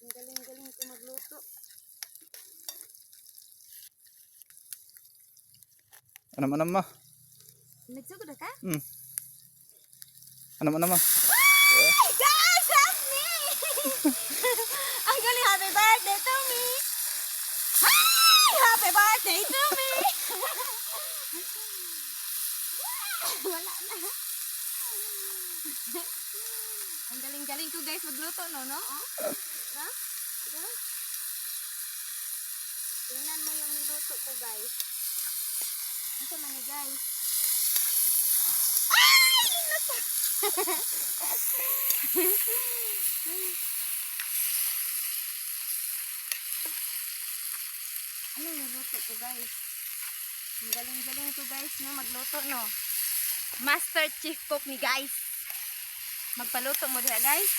Ang galing-galing ko magluto. Anam-anam mo. Nagsugod ka? Anam-anam mo. Ay, guys, help me! Ang galing, happy birthday to me! Hi! Happy birthday to me! Wala na. Ang galing-galing ko guys magluto, no? Oh? Ha? Diba? Tingnan mo yung niluto ko guys. Ito man ni guys. Ay! Ano niluto ko guys? Ang galing-galing ko guys, no? Magluto, no? Master Chief Cook ni guys. Magpaluto mo diha guys.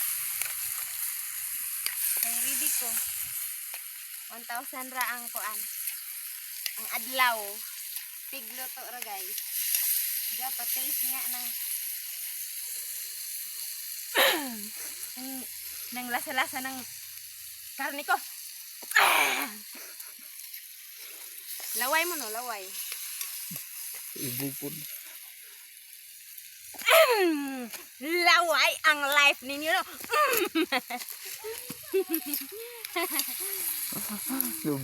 Kay ready ko. 1,000 ra ang kuan. Ang adlaw. Pigluto ra guys. Diya pa-taste nga ng lasa-lasa ng karne ko. Laway mo no, laway. Ibupon. Laway ang life ninyo, no?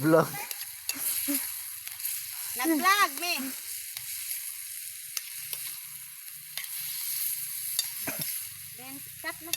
Vlog. Nag-vlog, me. Then, cut na.